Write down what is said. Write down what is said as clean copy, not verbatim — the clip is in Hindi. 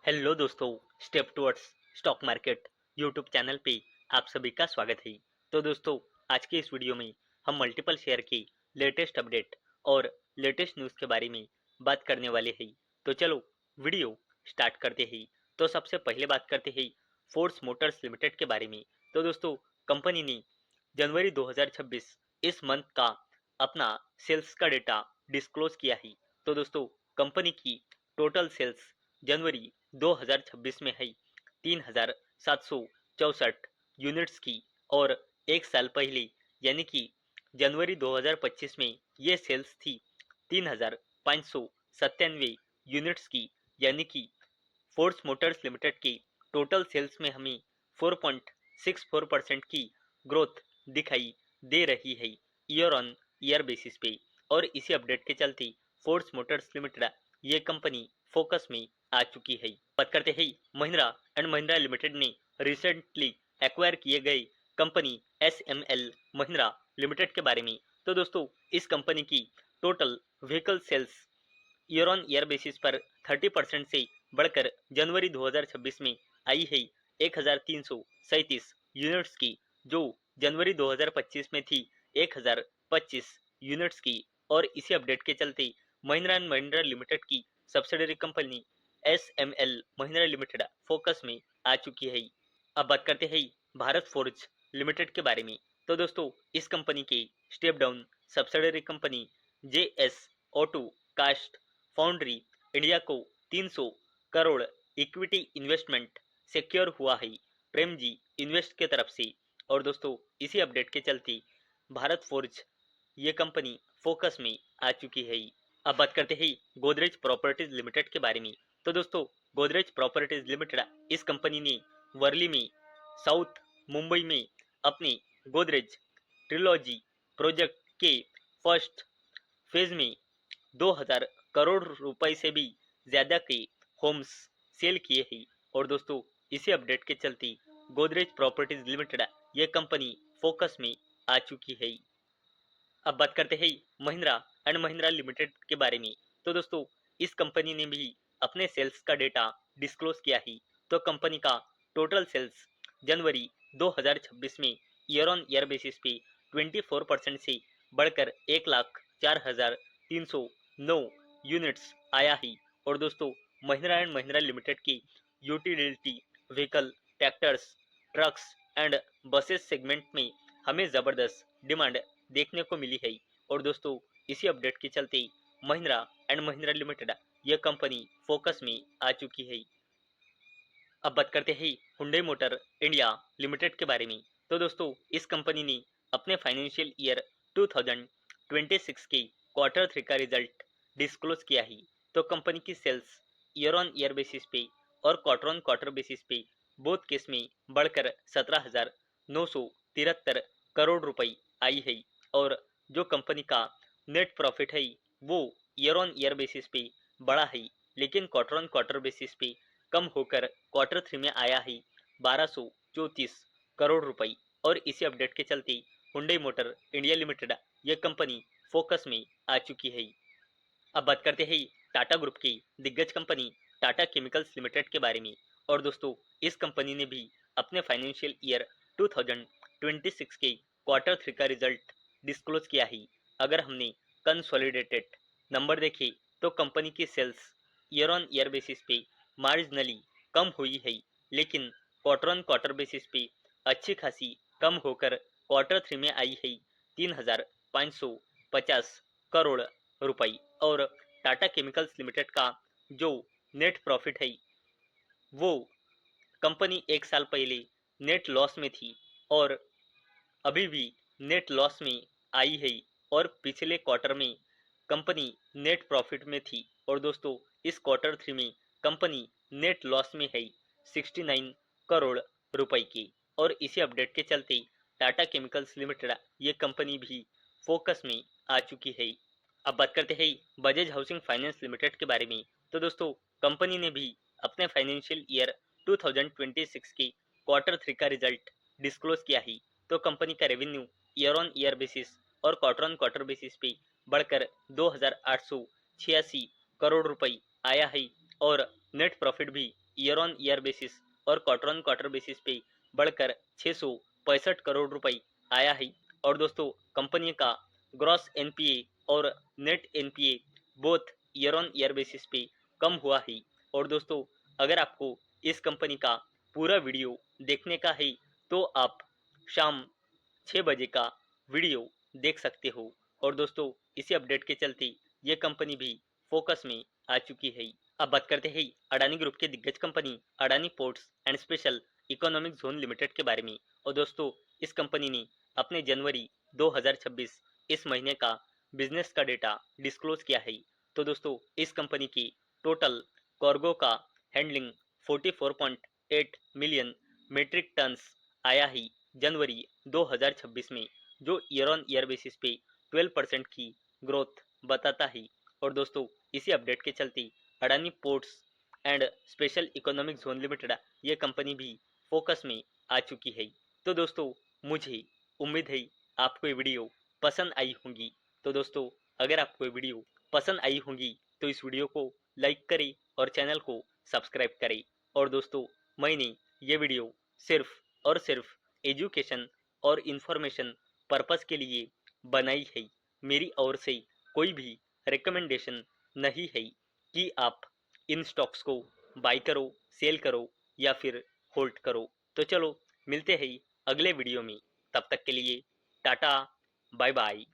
हेलो दोस्तों, step towards stock market YouTube channel पे आप सभी का स्वागत है। तो दोस्तों, आज के इस वीडियो में हम मल्टीपल शेयर की लेटेस्ट अपडेट और लेटेस्ट न्यूज़ के बारे में बात करने वाले हैं। तो चलो वीडियो स्टार्ट करते हैं। तो सबसे पहले बात करते हैं फोर्स मोटर्स लिमिटेड के बारे में। तो दोस्तों, कंपनी ने जनवरी 2026 इस मंथ का अपना सेल्स का डेटा डिस्क्लोज किया है। तो दोस्तों, कंपनी की टोटल सेल्स जनवरी 2026 में है 3764 यूनिट्स की, और एक साल पहले यानी कि जनवरी 2025 में ये सेल्स थी 3597 यूनिट्स की। यानी कि फोर्स मोटर्स लिमिटेड की टोटल सेल्स में हमें 4.64% की ग्रोथ दिखाई दे रही है ईयर ऑन ईयर बेसिस पे। और इसी अपडेट के चलते फोर्स मोटर्स लिमिटेड ये कंपनी फोकस में आ चुकी है। बात करते हैं महिंद्रा एंड महिंद्रा लिमिटेड ने रिसेंटली एक्वायर किए गए कंपनी SML महिंद्रा लिमिटेड के बारे में। तो दोस्तों, इस कंपनी की total vehicle sales year on year basis पर 30% से बढ़कर जनवरी 2026 में आई है 1337 यूनिट्स की, जो जनवरी 2025 में थी 1025 यूनिट्स की। और इसी अपडेट के चलते महिंद्रा एंड महिंद्रा लिमिटेड की subsidiary company SML Mahindra limited focus में आ चुकी है। अब बात करते हैं भारत फोर्ज लिमिटेड के बारे में। तो दोस्तों, इस कंपनी के step down subsidiary company JS auto cast foundry India को 300 करोड़ इक्विटी इन्वेस्टमेंट सिक्योर हुआ है प्रेम जी इन्वेस्ट के तरफ से। और दोस्तों, इसी अपडेट के चलते भारत फोर्ज ये कंपनी फोकस में आ चुकी है। अब बात करते हैं गोदरेज प्रॉपर्टीज लिमिटेड के बारे में। तो दोस्तों, गोदरेज प्रॉपर्टीज लिमिटेड इस कंपनी ने वर्ली में साउथ मुंबई में अपने गोदरेज ट्रिलॉजी प्रोजेक्ट के फर्स्ट फेज में 2000 करोड़ रुपए से भी ज्यादा के होम्स सेल किए हैं। और दोस्तों, इसी अपडेट के चलते गोदरेज प्रॉपर्टीज लिमिटेड ये कंपनी फोकस में आ चुकी है। अब बात करते हैं महिंद्रा एंड महिंद्रा लिमिटेड के बारे में। तो दोस्तों, इस कंपनी ने भी अपने सेल्स का डेटा डिस्क्लोज किया है। तो कंपनी का टोटल सेल्स जनवरी 2026 में ईयर ऑन ईयर बेसिस पे 24% से बढ़कर 1,04,309 यूनिट्स आया है। और दोस्तों, महिंद्रा एंड महिंद्रा लिमिटेड की utility vehicle, tractors, trucks and buses segment में हमें जबरदस्त डिमांड देखने को मिली है। और दोस्तों, इसी अपडेट के चलते महिंद्रा एंड महिंद्रा लिमिटेड यह कंपनी फोकस में आ चुकी है। अब बात करते हैं हुंडई मोटर इंडिया लिमिटेड के बारे में। तो दोस्तों, इस कंपनी ने अपने फाइनेंशियल ईयर 2026 के क्वार्टर 3 का रिजल्ट डिस्क्लोज किया है। तो कंपनी की sales year on year basis पे और क्वार्टर ऑन क्वार्टर बेसिस पे बोथ केस में बढ़कर 17,973 करोड़ रुपए आई है। और जो कंपनी का नेट प्रॉफिट है वो ईयर ऑन ईयर बेसिस पे बढ़ा है, लेकिन क्वार्टर ऑन क्वार्टर बेसिस पे कम होकर क्वार्टर 3 में आया है 1234 करोड़ रुपए। और इसी अपडेट के चलते हुंडई मोटर इंडिया लिमिटेड यह कंपनी फोकस में आ चुकी है। अब बात करते हैं टाटा ग्रुप की दिग्गज कंपनी टाटा केमिकल्स लिमिटेड के बारे में। और दोस्तों, इस कंपनी ने भी अपने फाइनेंशियल ईयर 2026 के क्वार्टर 3 का रिजल्ट डिस्क्लोज किया है। अगर हमने कंसोलिडेटेड नंबर देखे तो कंपनी की sales year on year basis पे मार्जिनली कम हुई है, लेकिन क्वार्टर ऑन क्वार्टर बेसिस पे अच्छी खासी कम होकर क्वार्टर 3 में आई है 3,550 करोड़ रुपए। और टाटा केमिकल्स लिमिटेड का जो नेट प्रॉफिट है वो कंपनी एक साल पहले नेट लॉस में थी और अभी भी नेट लॉस में आई है, और पिछले क्वार्टर में कंपनी नेट प्रॉफिट में थी। और दोस्तों, इस क्वार्टर 3 में कंपनी नेट लॉस में है 69 करोड़ रुपए की। और इसी अपडेट के चलते टाटा केमिकल्स लिमिटेड ये कंपनी भी फोकस में आ चुकी है। अब बात करते हैं बजाज हाउसिंग फाइनेंस लिमिटेड के बारे में। तो दोस्तों, कंपनी ने भी अपने फाइनेंशियल ईयर 2026 के क्वार्टर 3 का रिजल्ट डिस्क्लोज किया है। तो कंपनी का revenue year on year basis और क्वार्टर ऑन क्वार्टर बेसिस पे बढ़कर 2,886 करोड़ रुपए आया है, और नेट प्रॉफिट भी ईयर ऑन ईयर बेसिस और क्वार्टर ऑन क्वार्टर बेसिस पे बढ़कर 665 करोड़ रुपए आया है। और दोस्तों कंपनी का ग्रॉस एनपीए और net NPA both year on year basis पे कम हुआ है। और दोस्तों अगर आपको इस कंपनी का पूरा वीडियो देखने का है तो आप शाम 6 बजे का वीडियो देख सकते हो। और दोस्तों इसी अपडेट के चलते ये कंपनी भी फोकस में आ चुकी है। अब बात करते हैं अडानी ग्रुप के दिग्गज company Adani ports and special economic zone limited के बारे में। और दोस्तों इस कंपनी ने अपने जनवरी 2026 इस महीने का बिजनेस का डेटा डिस्क्लोज किया है। तो दोस्तों इस कंपनी की टोटल कार्गो का हैंडलिंग 44.8 मिलियन मेट्रिक टन्स आया है जनवरी 2026 में, जो ईयर ऑन ईयर बेसिस पे 12% की ग्रोथ बताता है। और दोस्तों इसी अपडेट के चलते Adani ports and special economic zone limited ये कंपनी भी फोकस में आ चुकी है। तो दोस्तों मुझे उम्मीद है आपको ये वीडियो पसंद आई होगी। तो दोस्तों अगर आपको ये वीडियो पसंद आई होगी तो इस वीडियो को लाइक करें और चैनल को सब्सक्राइब करें। और दोस्तों मैंने ये वीडियो सिर्फ और सिर्फ एजुकेशन और इंफॉर्मेशन पर्पस के लिए बनाई है। मेरी ओर से कोई भी रिकमेंडेशन नहीं है कि आप इन स्टॉक्स को बाय करो, सेल करो या फिर होल्ड करो। तो चलो मिलते हैं अगले वीडियो में, तब तक के लिए टाटा, बाय बाय।